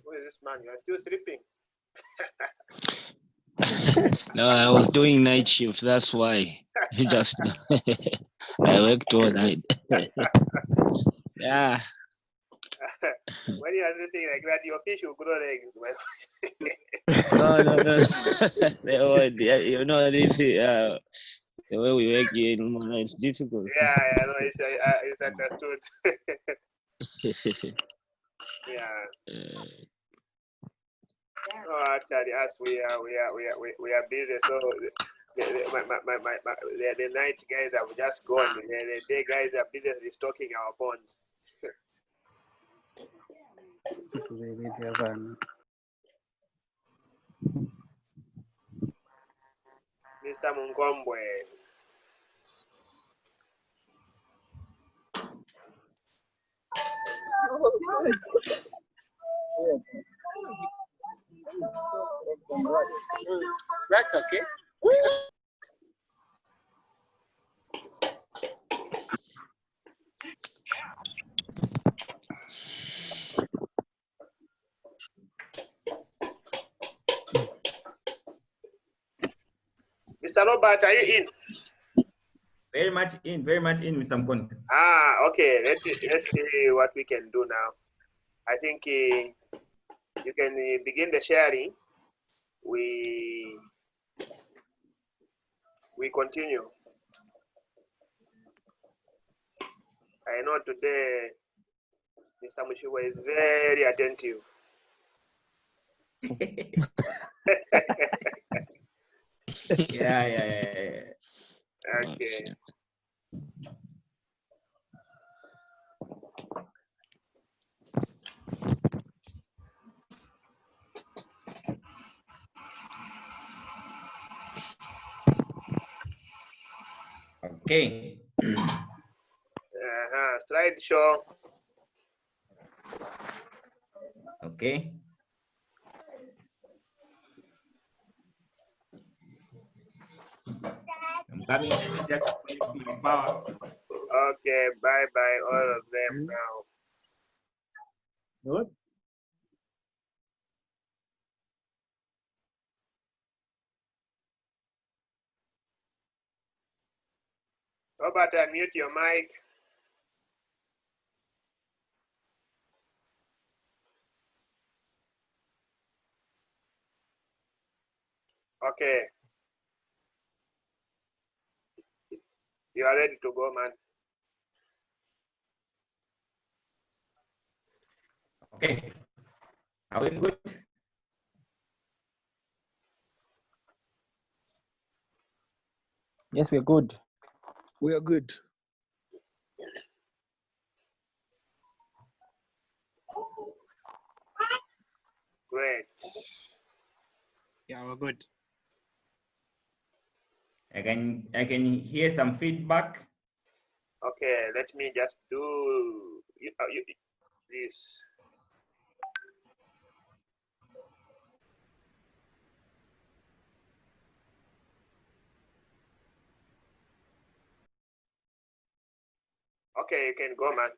Where is this man? You are still sleeping. No, I was doing night shift. That's why. Just I worked all night. Yeah. When you are sleeping like that, your fish will grow legs. No. They won't. Yeah, you know this. The way we work here, it's difficult. Yeah, no, it's understood. Yeah. No, actually, us we are busy. So the night guys have just gone. The day guys are busy restocking our ponds. Mr. Mungombwe. That's okay. Mr. Robert, are you in? Very much in, Mr. Mkondo. Okay. Let's see what we can do now. I think you can begin the sharing. We continue. I know today Mr. Mushiwa is very attentive. Yeah. Okay. Okay. Slideshow. Okay. I'm coming. Just my power. Okay, bye all of them now. Good. Robert, unmute your mic. Okay. You are ready to go, man. Okay. Are we good? Yes, we're good. We are good. Great. Yeah, we're good. I can hear some feedback. Okay, let me just do this. Okay, you can go, man.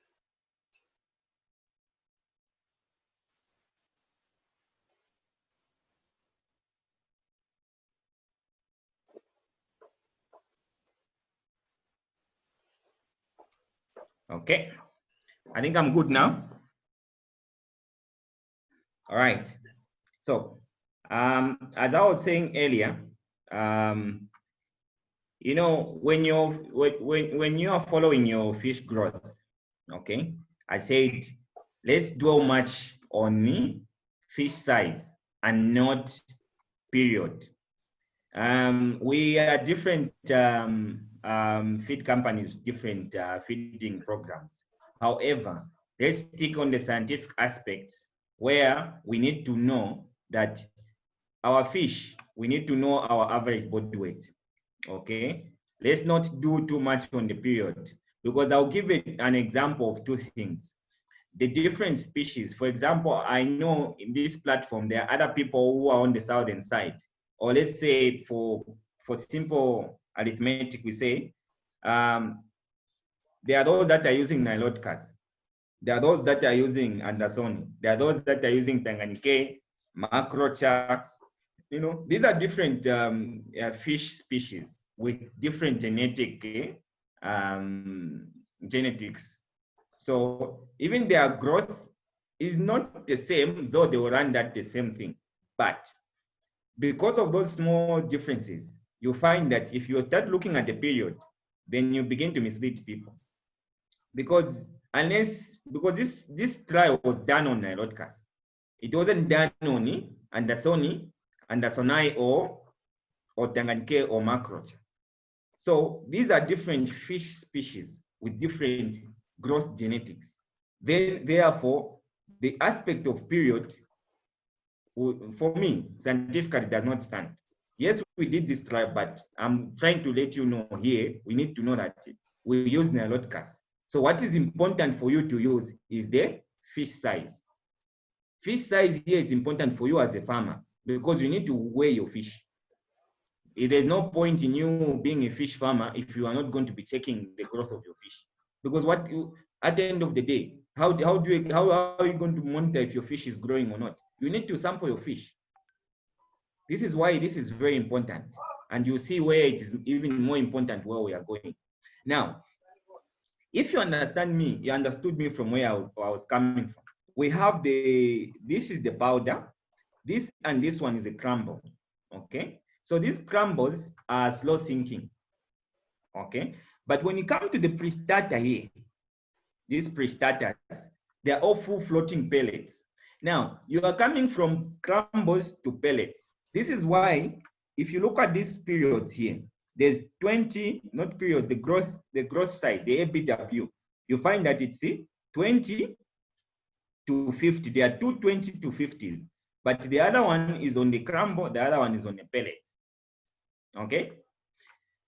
Okay. I think I'm good now. All right. So, as I was saying earlier, you know, when you're following your fish growth, okay, I said let's dwell much on fish size and not period. We are different feed companies, different feeding programs. However, let's stick on the scientific aspects where we need to know that our fish, we need to know our average body weight. Okay, let's not do too much on the period, because I'll give it an example of two things. The different species, for example, I know in this platform there are other people who are on the southern side, or let's say for simple arithmetic, we say there are those that are using Niloticus. There are those that are using Andersoni. There are those that are using Tanganyika, Macrocha. You know, these are different fish species with different genetics. So even their growth is not the same, though they will run at the same thing. But because of those small differences, you find that if you start looking at the period, then you begin to mislead people. Because this trial was done on Niloticus. It wasn't done on Andersoni, Andersoni, or Tanganyika or Macrocha. So these are different fish species with different growth genetics. Therefore, the aspect of period, for me, scientifically does not stand. Yes, we did this trial, but I'm trying to let you know here, we need to know that we use Niloticus. So what is important for you to use is the fish size. Fish size here is important for you as a farmer because you need to weigh your fish. There's no point in you being a fish farmer if you are not going to be checking the growth of your fish. Because at the end of the day, how are you going to monitor if your fish is growing or not? You need to sample your fish. This is why this is very important. And you see where it is even more important where we are going. Now, if you understand me, you understood me from where I was coming from. We have this is the powder, this and this one is a crumble, okay? So these crumbles are slow sinking, okay? But when you come to the pre-starter here, these pre-starters, they're all full floating pellets. Now, you are coming from crumbles to pellets. This is why, if you look at these periods here, there's 20, not period, the growth side, the ABW, you find that it's 20 to 50. There are 20 to 50s, but the other one is on the crumble, the other one is on the pellet. Okay?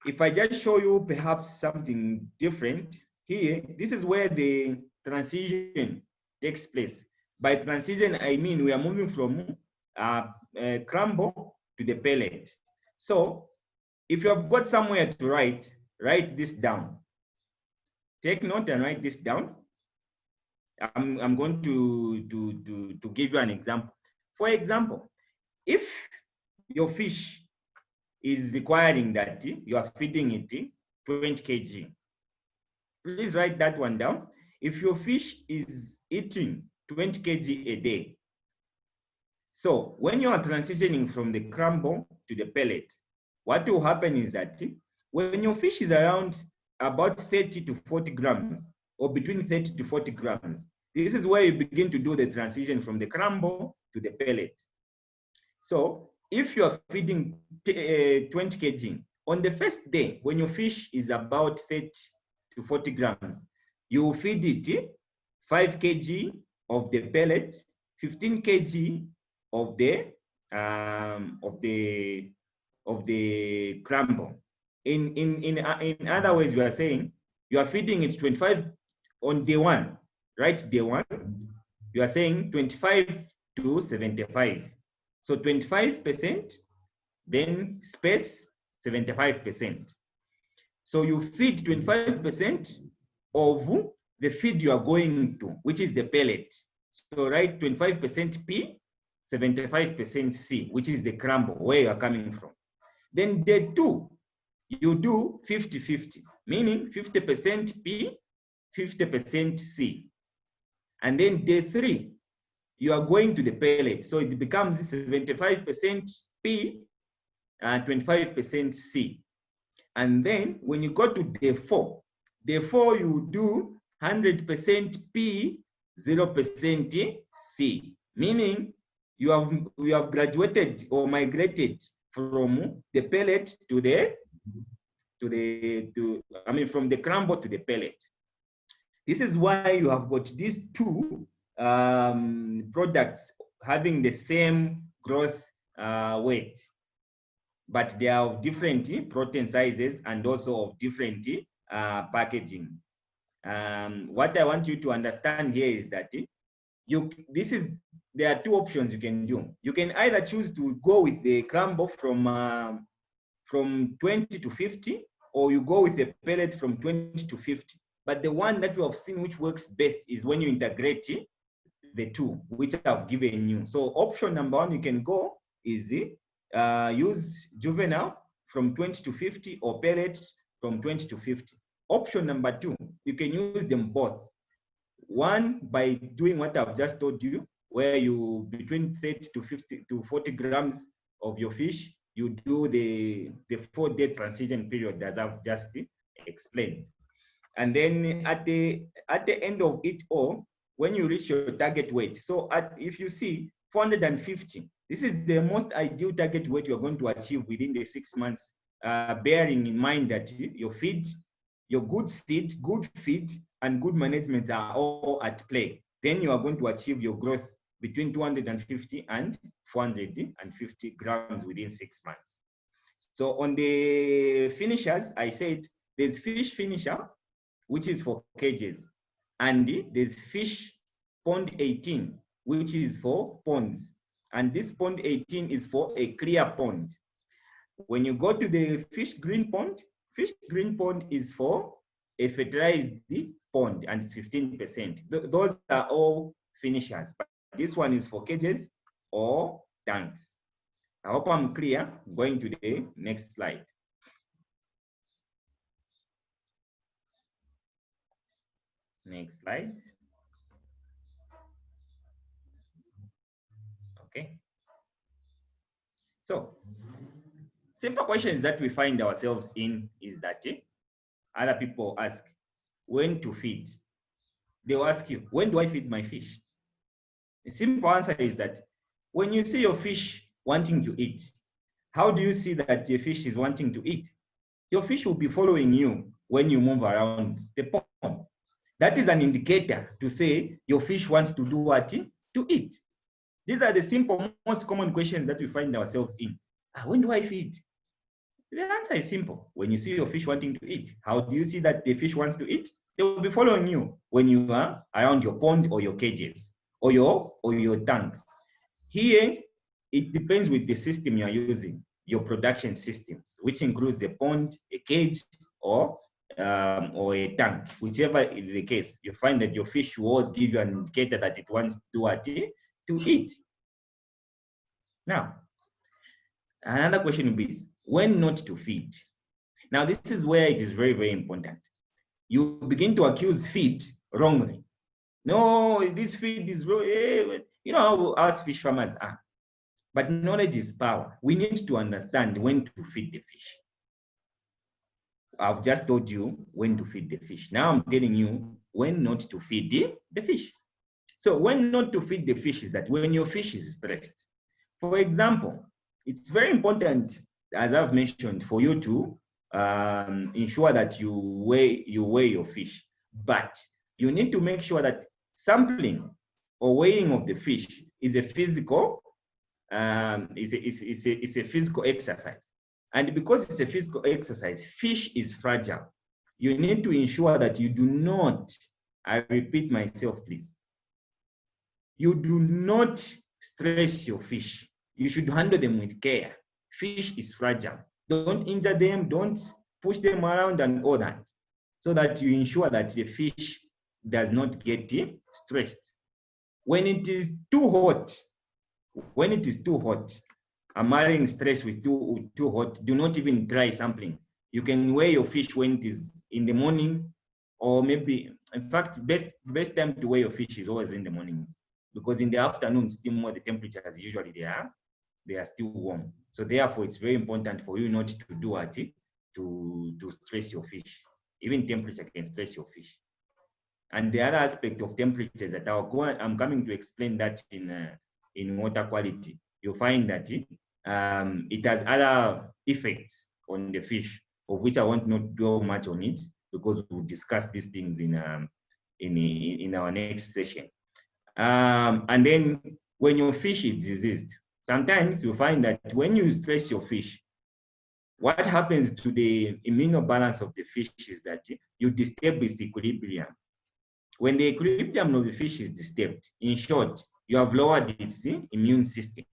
If I just show you perhaps something different here, this is where the transition takes place. By transition, I mean we are moving from crumble to the pellet. So if you have got somewhere to write this down. Take note and write this down. I'm going to give you an example. For example, if your fish is requiring that you are feeding it 20 kg, please write that one down. If your fish is eating 20 kg a day, so when you are transitioning from the crumble to the pellet, what will happen is that when your fish is around about 30 to 40 grams, or between 30 to 40 grams, this is where you begin to do the transition from the crumble to the pellet. So if you are feeding 20 kg, on the first day, when your fish is about 30 to 40 grams, you will feed it 5 kg of the pellet, 15 kg of the crumble. In other ways, we are saying you are feeding it 25 on day one, right? Day one, you are saying 25 to 75. So 25%, then space 75%. So you feed 25% of the feed you are going to, which is the pellet. So write 25% P, 75% C, which is the crumble, where you are coming from. Then day two, you do 50-50, meaning 50% P, 50% C. And then day three, you are going to the pellet. So it becomes 75% P and 25% C. And then when you go to day four you do 100% P, 0% C, meaning you have graduated or migrated from the pellet from the crumble to the pellet. This is why you have got these two products having the same growth weight, but they are of different protein sizes and also of different packaging. What I want you to understand here is that there are two options you can do. You can either choose to go with the crumble from 20 to 50, or you go with the pellet from 20 to 50. But the one that we have seen which works best is when you integrate the two, which I've given you. So option number one, you can go is use juvenile from 20 to 50 or pellet from 20 to 50. Option number two, you can use them both. One, by doing what I've just told you, where you between 30 to 50 to 40 grams of your fish, you do the 4-day transition period as I've just explained. And then at the end of it all, when you reach your target weight, so if you see 450, this is the most ideal target weight you're going to achieve within the 6 months, bearing in mind that your feed, your good seed, good feed, and good management are all at play. Then you are going to achieve your growth between 250 and 450 grams within 6 months. So on the finishers, I said there's fish finisher, which is for cages, and there's fish pond 18, which is for ponds. And this pond 18 is for a clear pond. When you go to the fish green pond is for a fertilized pond, and it's 15%. Those are all finishers, but this one is for cages or tanks. I hope I'm clear. Going to the next slide. Next slide. Okay. So, simple questions that we find ourselves in is that other people ask when to feed. They'll ask you, when do I feed my fish? The simple answer is that when you see your fish wanting to eat, how do you see that your fish is wanting to eat? Your fish will be following you when you move around the pond. That is an indicator to say your fish wants to do what? To eat. These are the simple, most common questions that we find ourselves in. When do I feed? The answer is simple. When you see your fish wanting to eat, how do you see that the fish wants to eat? They will be following you when you are around your pond or your cages or your tanks. Here, it depends with the system you are using, your production systems, which includes a pond, a cage, or a tank. Whichever is the case, you find that your fish will always give you an indicator that it wants to do what? To eat. Now, another question will be, when not to feed? Now, this is where it is very, very important. You begin to accuse feed wrongly. No, this feed is wrong. You know how us fish farmers are. But knowledge is power. We need to understand when to feed the fish. I've just told you when to feed the fish. Now I'm telling you when not to feed the fish. So when not to feed the fish is that when your fish is stressed. For example, it's very important, as I've mentioned, for you to ensure that you weigh your fish. But you need to make sure that sampling or weighing of the fish is a physical it's a physical exercise. And because it's a physical exercise, fish is fragile. You need to ensure that you do not, I repeat myself, please. You do not stress your fish. You should handle them with care. Fish is fragile. Don't injure them, don't push them around and all that, so that you ensure that the fish does not get stressed. When it is too hot, I'm marrying stress with too hot, do not even try sampling. You can weigh your fish when it is in the mornings, or maybe, in fact, best time to weigh your fish is always in the mornings, because in the afternoon, still more the temperatures usually they are still warm. So therefore, it's very important for you not to do what? To stress your fish. Even temperature can stress your fish. And the other aspect of temperature that I'm coming to explain that in water quality. You'll find that it has other effects on the fish, of which I won't not dwell much on it, because we'll discuss these things in our next session. And then when your fish is diseased, sometimes you find that when you stress your fish, what happens to the immunobalance of the fish is that you disturb its equilibrium. When the equilibrium of the fish is disturbed, in short, you have lowered its immune system.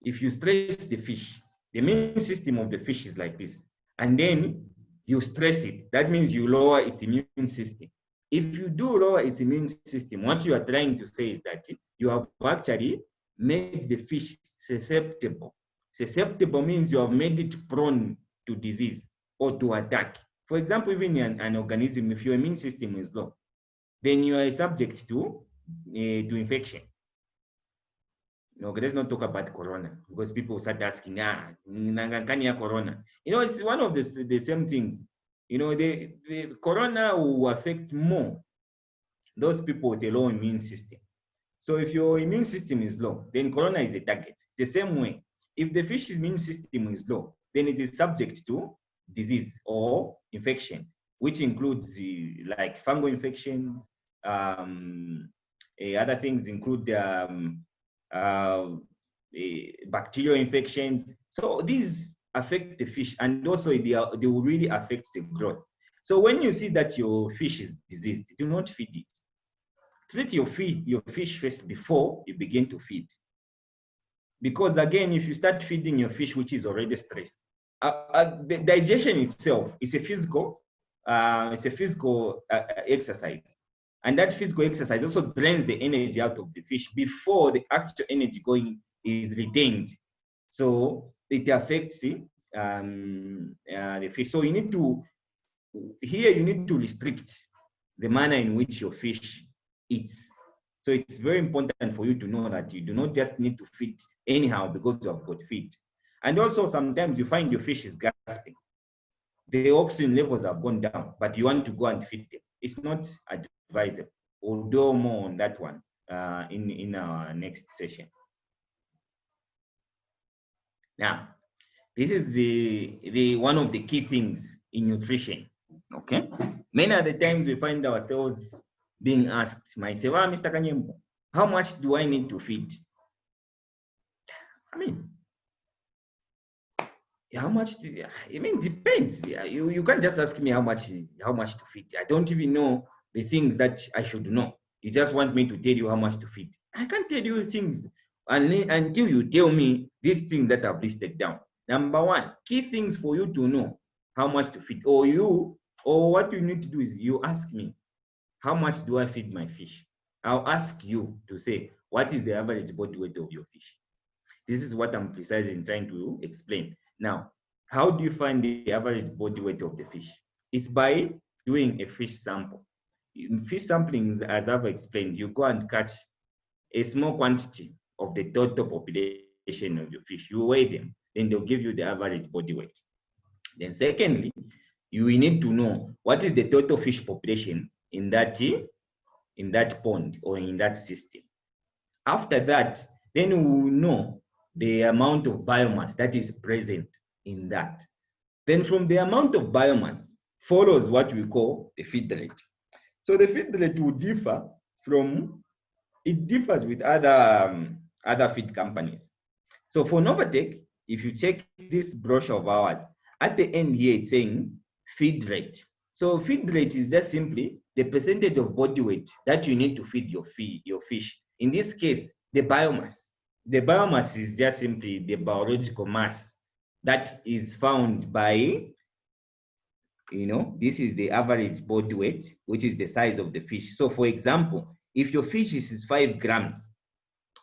If you stress the fish, the immune system of the fish is like this. And then you stress it. That means you lower its immune system. If you do lower its immune system, what you are trying to say is that you have actually made the fish susceptible. Susceptible means you have made it prone to disease or to attack. For example, even an organism, if your immune system is low, then you are subject to infection. No, let's not talk about corona because people start asking, corona. You know, it's one of the same things. You know, the corona will affect more those people with a low immune system. So if your immune system is low, then corona is a target. It's the same way. If the fish's immune system is low, then it is subject to disease or infection, which includes like fungal infections. Other things include bacterial infections. So these affect the fish, and also they will really affect the growth. So when you see that your fish is diseased, do not feed it. Treat your fish first before you begin to feed. Because again, if you start feeding your fish which is already stressed, the digestion itself is a physical exercise. And that physical exercise also drains the energy out of the fish before the actual energy going is retained. So it affects the fish. So you need to restrict the manner in which your fish eats. So it's very important for you to know that you do not just need to feed anyhow because you have got feed. And also sometimes you find your fish is gasping. The oxygen levels have gone down, but you want to go and feed them. It's not advisable. We'll do more on that one in our next session. Now, this is the one of the key things in nutrition. Okay, many of the times we find ourselves being asked, myself, Mr. Kanyembo, how much do I need to feed? I mean, how much? Depends. You can't just ask me how much to feed. I don't even know the things that I should know. You just want me to tell you how much to feed. I can't tell you things until you tell me these things that I've listed down. Number one, key things for you to know how much to feed, or what you need to do is you ask me, how much do I feed my fish? I'll ask you to say, what is the average body weight of your fish? This is what I'm precisely trying to explain. Now, how do you find the average body weight of the fish? It's by doing a fish sample. In fish samplings, as I've explained, you go and catch a small quantity of the total population of your fish. You weigh them, then they'll give you the average body weight. Then secondly, you will need to know what is the total fish population in that pond or in that system. After that, then we will know the amount of biomass that is present in that. Then from the amount of biomass follows what we call the feed rate. So the feed rate will differ it differs with other feed companies. So for Novatech, if you check this brochure of ours, at the end here it's saying feed rate. So feed rate is just simply the percentage of body weight that you need to feed your fish. In this case, the biomass. The biomass is just simply the biological mass that is found by, this is the average body weight, which is the size of the fish. So for example, if your fish is 5 grams,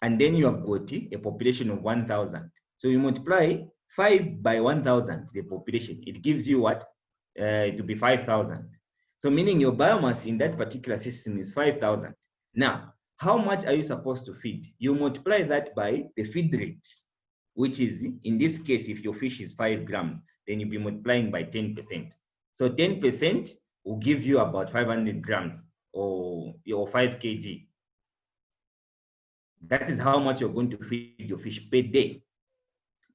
and then you have got a population of 1,000. So you multiply 5 by 1,000, the population, it gives you what? To be 5,000. So meaning your biomass in that particular system is 5,000. Now, how much are you supposed to feed? You multiply that by the feed rate, which is, in this case, if your fish is 5 grams, then you'll be multiplying by 10%. So 10% will give you about 500 grams or 5 kg. That is how much you're going to feed your fish per day.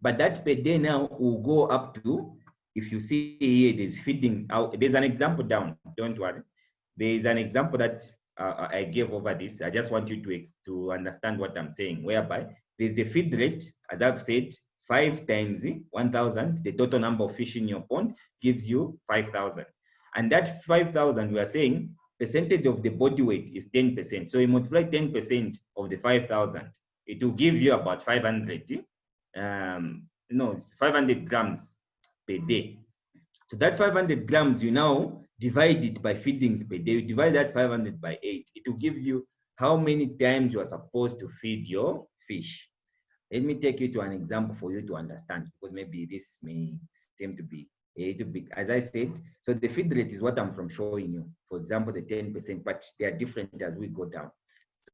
But that per day now will go up to, if you see here, there's feedings out. There's an example down, don't worry. There is an example that I gave over this. I just want you to understand what I'm saying, whereby there's the feed rate, as I've said, 5 times 1,000, the total number of fish in your pond gives you 5,000. And that 5,000, we are saying, percentage of the body weight is 10%. So you multiply 10% of the 5,000, it will give you about 500 grams per day. So that 500 grams, you now divide it by feedings per day. You divide that 500 by 8. It will give you how many times you are supposed to feed your fish. Let me take you to an example for you to understand, because maybe this may seem to be a little bit, as I said, so the feed rate is what I'm from showing you. For example, the 10%, but they are different as we go down.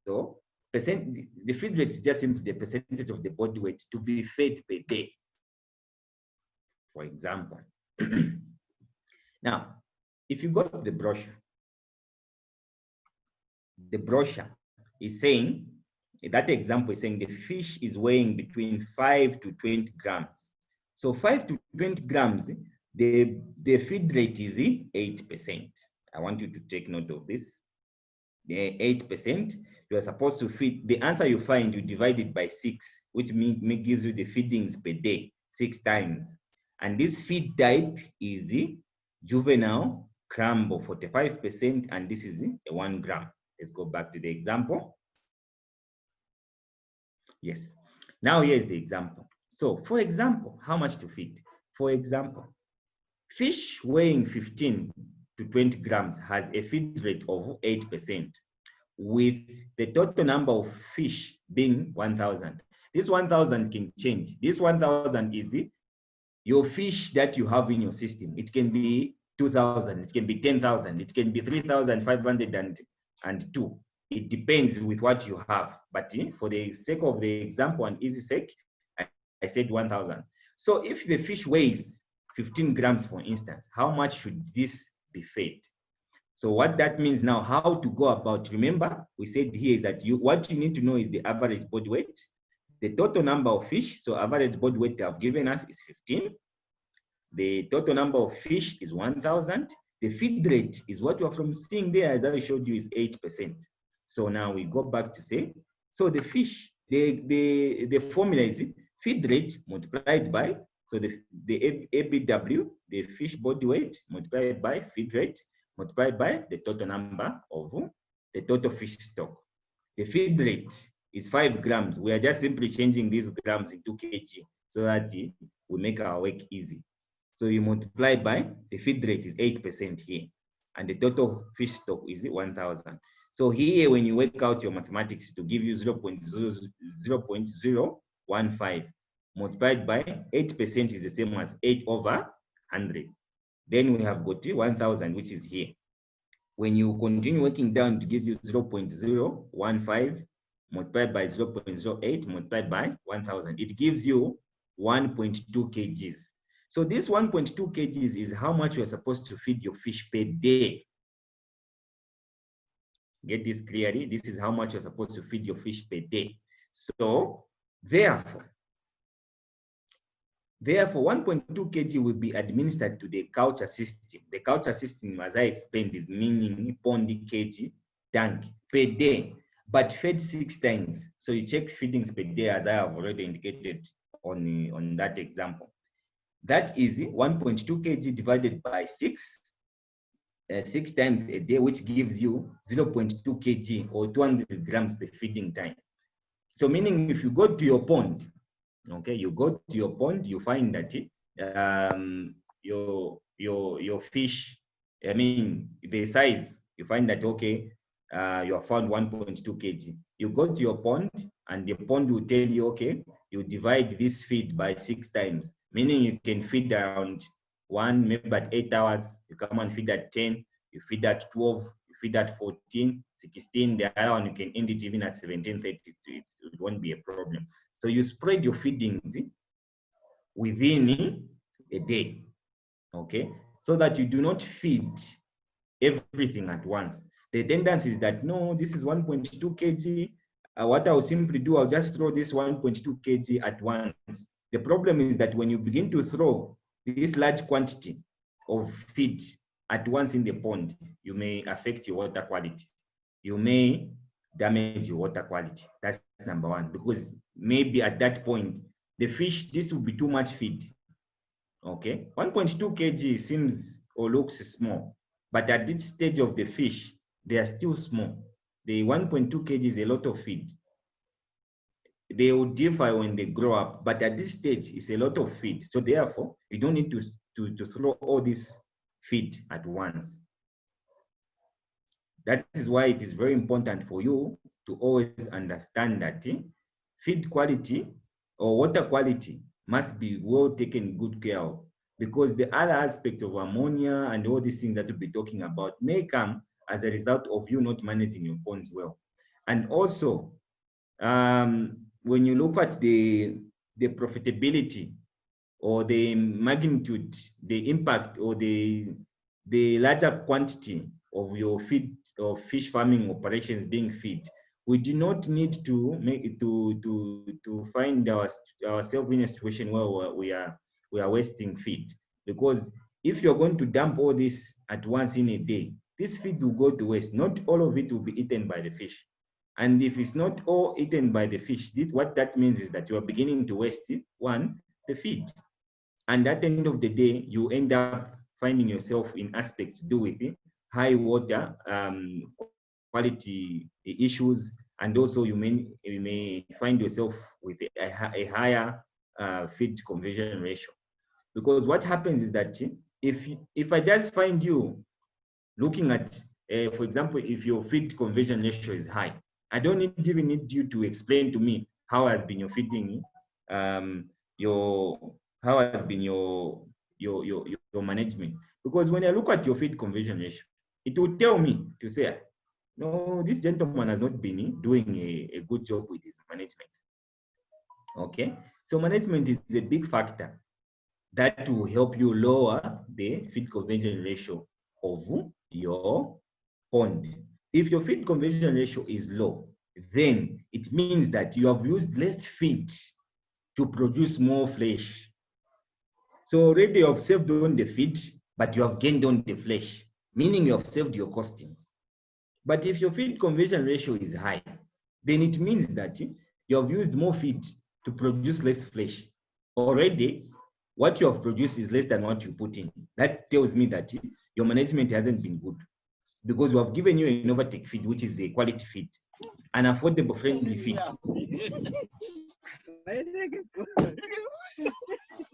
So the feed rate is just simply the percentage of the body weight to be fed per day, for example. Now, if you go to the brochure is saying, that example is saying the fish is weighing between 5 to 20 grams. So 5 to 20 grams, the feed rate is 8%. I want you to take note of this. The 8%, you are supposed to feed, the answer you find, you divide it by 6, which gives you the feedings per day, 6 times. And this feed type is juvenile crumble, 45%, and this is a 1 gram. Let's go back to the example. Yes. Now here's the example. So for example, how much to feed? For example, fish weighing 15 to 20 grams has a feed rate of 8%, with the total number of fish being 1,000. This 1,000 can change. This 1,000 is your fish that you have in your system. It can be 2,000, it can be 10,000, it can be 3,502. It depends with what you have. But for the sake of the example and easy sake, I said 1,000. So if the fish weighs 15 grams, for instance, how much should this be fed? So what that means now, how to go about, remember, we said here is that what you need to know is the average body weight, the total number of fish. So average body weight they have given us is 15. The total number of fish is 1,000. The feed rate is what you are from seeing there, as I showed you, is 8%. So now we go back to say, so the fish, the formula is feed rate multiplied by, so the ABW, the fish body weight, multiplied by feed rate, multiplied by the total number of the total fish stock. The feed rate is 5 grams. We are just simply changing these grams into kg so that we make our work easy. So you multiply by the feed rate is 8% here, and the total fish stock is 1,000. So here, when you work out your mathematics to give you 0.015, multiplied by 8% is the same as 8 over 100. Then we have got 1,000, which is here. When you continue working down, it gives you 0.015 multiplied by 0.08 multiplied by 1,000. It gives you 1.2 kgs. So this 1.2 kgs is how much you are supposed to feed your fish per day. Get this clearly. This is how much you're supposed to feed your fish per day. So therefore 1.2 kg will be administered to the culture system. The culture system, as I explained, is meaning pond, kg, tank per day, but fed 6 times. So you check feedings per day, as I have already indicated on that example. That is 1.2 kg divided by 6 times a day, which gives you 0.2 kg or 200 grams per feeding time. So meaning if you go to your pond, okay, you go to your pond, you find that your fish, I mean the size, you find that okay, you have found 1.2 kg. You go to your pond and the pond will tell you, okay, you divide this feed by 6 times, meaning you can feed around one, maybe at 8 hours, you come and feed at 10, you feed at 12, you feed at 14, 16, the other one you can end it even at 17:30, it won't be a problem. So you spread your feedings within a day, okay? So that you do not feed everything at once. The tendency is that, no, this is 1.2 kg. What I'll simply do, I'll just throw this 1.2 kg at once. The problem is that when you begin to throw this large quantity of feed at once in the pond, you may affect your water quality. You may damage your water quality. That's number one, because maybe at that point, the fish, this will be too much feed. Okay, 1.2 kg seems or looks small, but at this stage of the fish, they are still small. The 1.2 kg is a lot of feed. They will differ when they grow up, but at this stage, it's a lot of feed. So therefore, you don't need to to throw all this feed at once. That is why it is very important for you to always understand that feed quality or water quality must be well taken good care of, because the other aspect of ammonia and all these things that we'll be talking about may come as a result of you not managing your ponds well. And also, when you look at the profitability or the magnitude, the impact or the larger quantity of your feed or fish farming operations being feed, we do not need to make it to find ourselves in a situation where we are wasting feed. Because if you're going to dump all this at once in a day, this feed will go to waste. Not all of it will be eaten by the fish. And if it's not all eaten by the fish, what that means is that you are beginning to waste the feed. And at the end of the day, you end up finding yourself in aspects to do with high water quality issues, and also you may find yourself with a higher feed conversion ratio. Because what happens is that if I just find you looking at, for example, if your feed conversion ratio is high, I don't even need you to explain to me how has been your feeding, how has been your management. Because when I look at your feed conversion ratio, it will tell me to say, no, this gentleman has not been doing a good job with his management. Okay, so management is a big factor that will help you lower the feed conversion ratio of your pond. If your feed conversion ratio is low, then it means that you have used less feed to produce more flesh. So already you have saved on the feed, but you have gained on the flesh, meaning you have saved your costings. But if your feed conversion ratio is high, then it means that you have used more feed to produce less flesh. Already, what you have produced is less than what you put in. That tells me that your management hasn't been good, because we have given you an overtake feed, which is a quality feed, an affordable, friendly feed.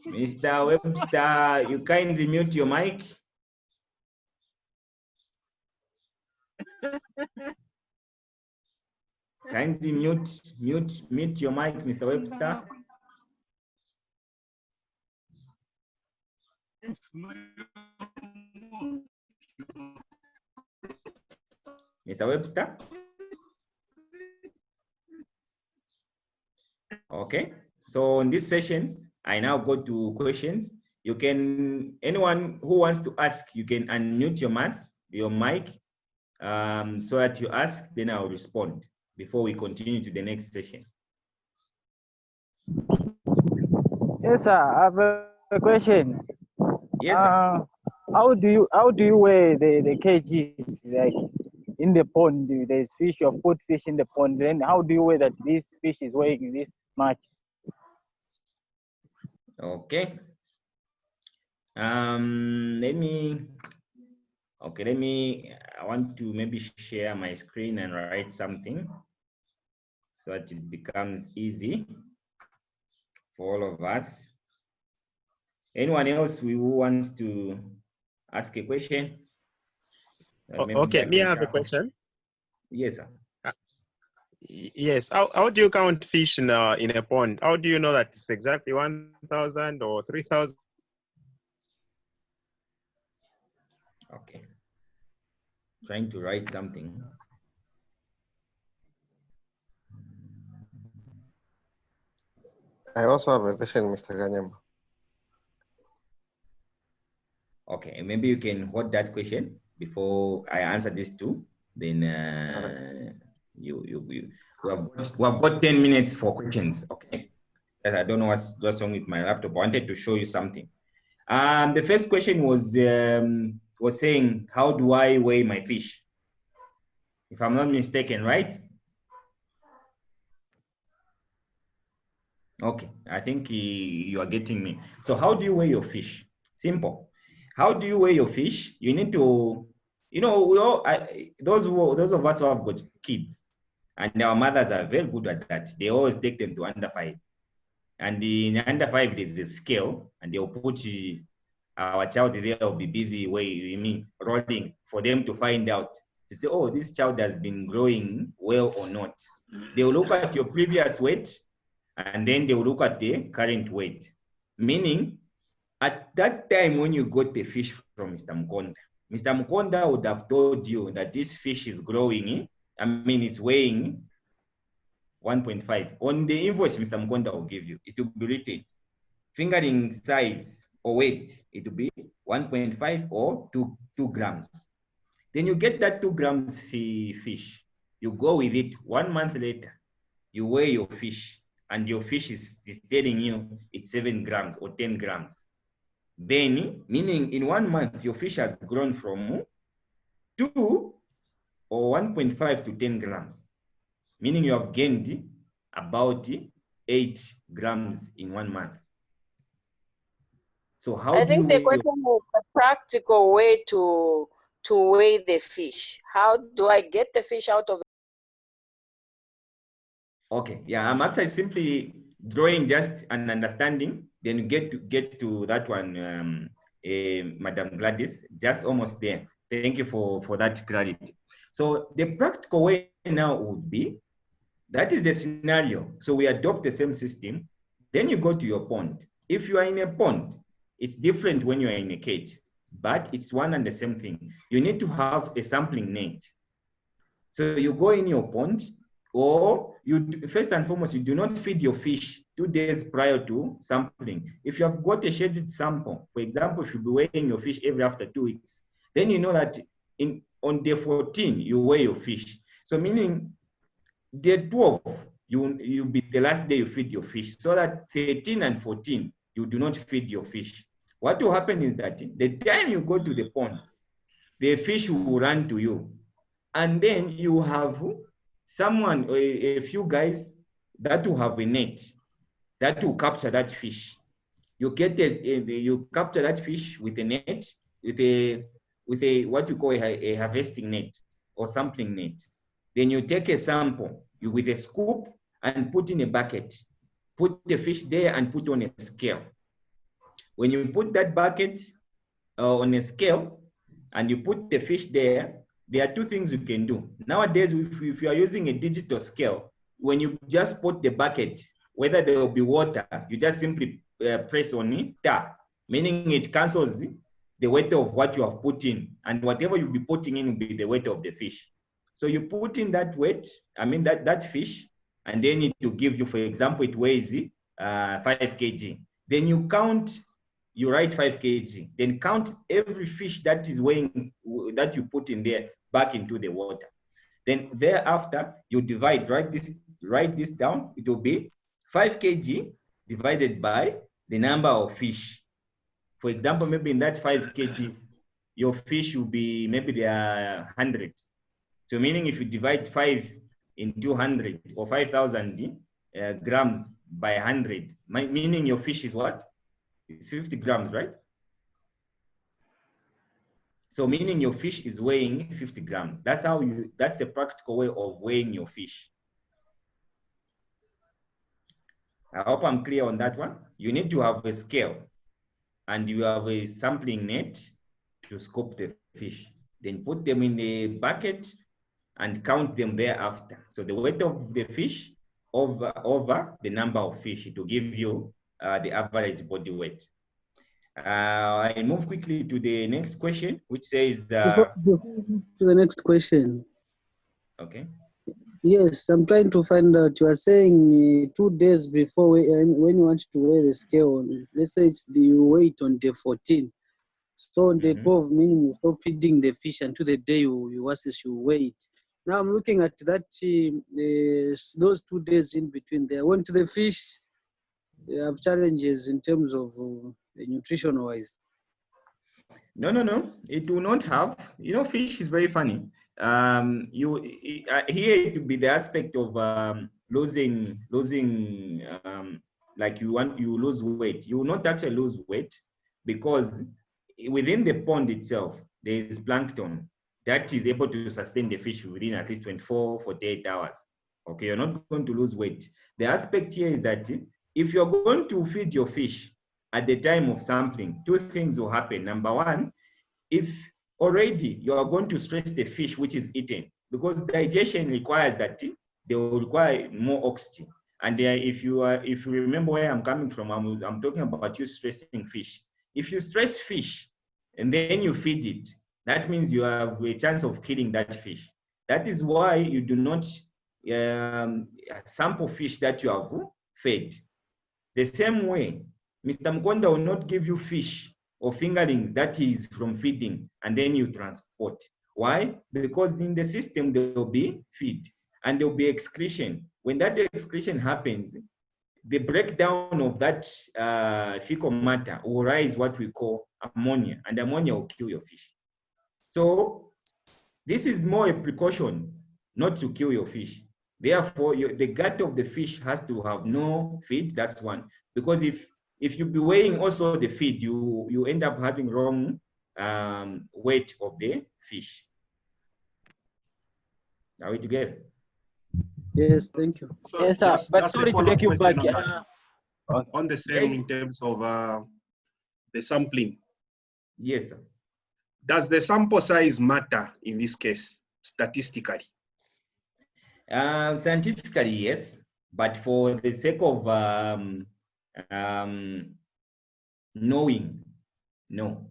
Mr. Webster, you kindly mute your mic. Kindly mute your mic, Mr. Webster. Mr. Webster? Okay, so in this session, I now go to questions. You can, anyone who wants to ask, you can unmute your mic, so that you ask, then I'll respond before we continue to the next session. Yes, sir. I have a question. Yes, sir. How do you weigh the kgs? Like in the pond, there's fish. You have put fish in the pond. Then how do you weigh that this fish is weighing this much? Okay. I want to maybe share my screen and write something so that it becomes easy for all of us. Anyone else who wants to ask a question? Okay, may I have a question? Yes, sir. Yes. How do you count fish in a pond? How do you know that it's exactly 1,000 or 3,000? Okay. Trying to write something. I also have a question, Mr. Ganyamba. Okay, maybe you can hold that question before I answer this too. Then we have got 10 minutes for questions. Okay. I don't know what's wrong with my laptop. I wanted to show you something. The first question was saying, how do I weigh my fish? If I'm not mistaken, right? Okay, I think you are getting me. So how do you weigh your fish? Simple. How do you weigh your fish? You need to, you know, those of us who have got kids, and our mothers are very good at that. They always take them to under 5. And in under 5, there's a scale, and they'll put our child there will be busy rolling for them to find out, to say, oh, this child has been growing well or not. They will look at your previous weight, and then they will look at the current weight. Meaning, at that time when you got the fish from Mr. Mukonda would have told you that this fish is growing, it's weighing 1.5. On the invoice Mr. Mukonda will give you, it will be written, fingering size or weight, it will be 1.5 or 2 grams. Then you get that 2 grams fish. You go with it 1 month later, you weigh your fish, and your fish is telling you it's 7 grams or 10 grams. Then, meaning in 1 month, your fish has grown from 2 or 1.5 to 10 grams, meaning you have gained about 8 grams in 1 month. So how I do you think the weigh question is a practical way to weigh the fish. How do I get the fish out of? Okay, yeah, I'm actually simply drawing just an understanding. Then you get to that one, Madam Gladys, just almost there. Thank you for that clarity. So the practical way now would be, that is the scenario. So we adopt the same system. Then you go to your pond. If you are in a pond, it's different when you are in a cage, but it's one and the same thing. You need to have a sampling net. So you go in your pond, or first and foremost, you do not feed your fish 2 days prior to sampling. If you have got a scheduled sample, for example, if you be weighing your fish every after 2 weeks, then you know that on day 14, you weigh your fish. So meaning day 12, you be the last day you feed your fish, so that 13 and 14, you do not feed your fish. What will happen is that the time you go to the pond, the fish will run to you. And then you have someone, a few guys that will have a net that will capture that fish. You capture that fish with a net, with a what you call a harvesting net or sampling net. Then you take a sample with a scoop and put in a bucket. Put the fish there and put on a scale. When you put that bucket on a scale and you put the fish there, there are 2 things you can do. Nowadays, if you are using a digital scale, when you just put the bucket, whether there will be water, you just simply press on it, meaning it cancels the weight of what you have put in, and whatever you'll be putting in will be the weight of the fish. So you put in that weight, that fish, and then it will give you, for example, it weighs 5 kg. Then you count, you write 5 kg, then count every fish that is weighing, that you put in there back into the water. Then thereafter, you divide, write this down. It will be 5 kg divided by the number of fish. For example, maybe in that 5 kg, your fish will be, maybe there are 100. So meaning if you divide 5 into 100 or 5,000 grams by 100, meaning your fish is what? It's 50 grams, right? So meaning your fish is weighing 50 grams. That's the practical way of weighing your fish. I hope I'm clear on that one. You need to have a scale and you have a sampling net to scope the fish. Then put them in a bucket and count them thereafter. So the weight of the fish over the number of fish, it will give you the average body weight. I move quickly to the next question, which says... To the next question. Okay. Yes, I'm trying to find out. You are saying 2 days before when you want to weigh the scale, let's say it's the weight on day 14. So on day 12, meaning you stop feeding the fish until the day you weigh it. Now I'm looking at that, those 2 days in between there. Went to the fish, they have challenges in terms of nutrition wise. No. It will not have. Fish is very funny. Here it will be the aspect of losing. Like you lose weight. You will not actually lose weight because within the pond itself there is plankton that is able to sustain the fish within at least 24, 48 hours. Okay, you're not going to lose weight. The aspect here is that if you're going to feed your fish at the time of sampling, two things will happen. Number one, if already you are going to stress the fish which is eaten, because digestion requires that they will require more oxygen. And if you remember where I'm coming from, I'm talking about you stressing fish. If you stress fish and then you feed it, that means you have a chance of killing that fish. That is why you do not sample fish that you have fed. The same way, Mr. Mkonda will not give you fish or fingerlings that is from feeding and then you transport. Why? Because in the system there will be feed and there will be excretion. When that excretion happens, the breakdown of that fecal matter will rise what we call ammonia, and ammonia will kill your fish. So this is more a precaution not to kill your fish. Therefore, the gut of the fish has to have no feed. That's one. Because if you be weighing also the feed, you end up having wrong weight of the fish. Are we together? Yes, thank you. So Yes, sir. just But a sorry to follow-up take you back. question on that. Okay. On the same Yes. in terms of the sampling. Yes, sir. Does the sample size matter in this case, statistically? Scientifically, yes, but for the sake of knowing, no.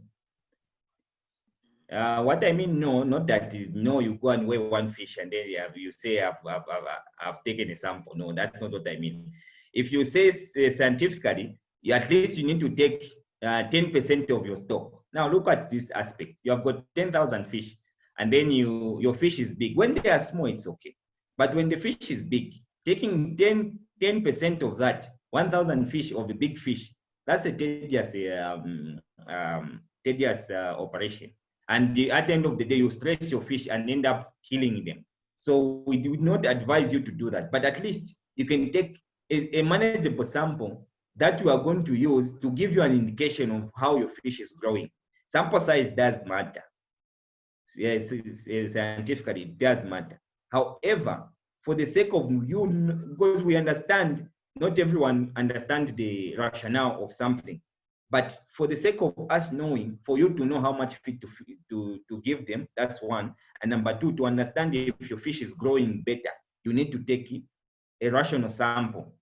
What I mean, no, not that no, you go and weigh one fish and then you say I've taken a sample. No, that's not what I mean. If you say scientifically, at least you need to take 10% of your stock. Now look at this aspect. You have got 10,000 fish, and then your fish is big. When they are small, it's okay. But when the fish is big, taking 10% of that, 1,000 fish of the big fish, that's a tedious operation. And at the end of the day, you stress your fish and end up killing them. So we do not advise you to do that. But at least you can take a manageable sample that you are going to use to give you an indication of how your fish is growing. Sample size does matter. Yes, scientifically, it does matter. However, for the sake of you, because we understand, not everyone understands the rationale of sampling, but for the sake of us knowing, for you to know how much feed to give them, that's one. And number two, to understand if your fish is growing better, you need to take a rational sample.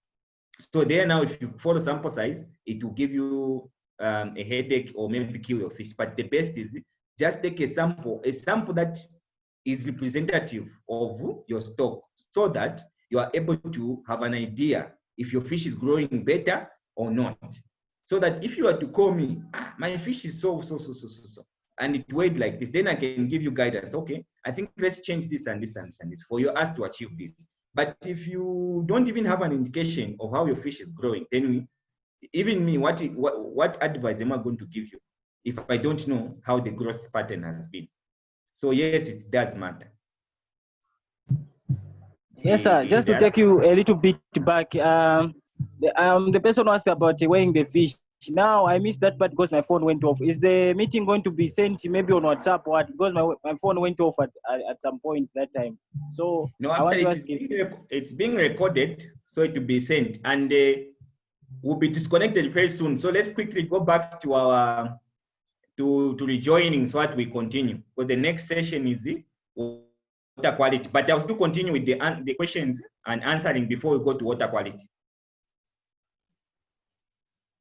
So there now, if you follow sample size, it will give you a headache or maybe kill your fish. But the best is just take a sample that is representative of your stock, so that you are able to have an idea if your fish is growing better or not. So that if you are to call me, my fish is so, and it weighed like this, then I can give you guidance. Okay, I think let's change this and this and this and this for us to achieve this. But if you don't even have an indication of how your fish is growing, then even me, what advice am I going to give you if I don't know how the growth pattern has been? So yes, it does matter. Yes, sir. Just to take you a little bit back, the person asked about weighing the fish. Now I missed that part because my phone went off. Is the meeting going to be sent maybe on WhatsApp? What? Because my phone went off at some point that time. So no, actually, it's being recorded, so it will be sent, and we'll be disconnected very soon. So let's quickly go back to our to rejoining so that we continue, because the next session is the water quality. But I'll still continue with the questions and answering before we go to water quality.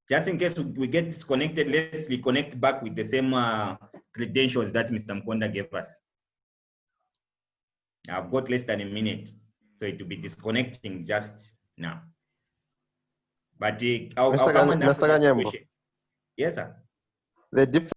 Just in case we get disconnected, let's reconnect back with the same credentials that Mr. Mkonda gave us. I've got less than a minute, so it will be disconnecting just now. But I'll come and answer the question. Yes, sir. The difference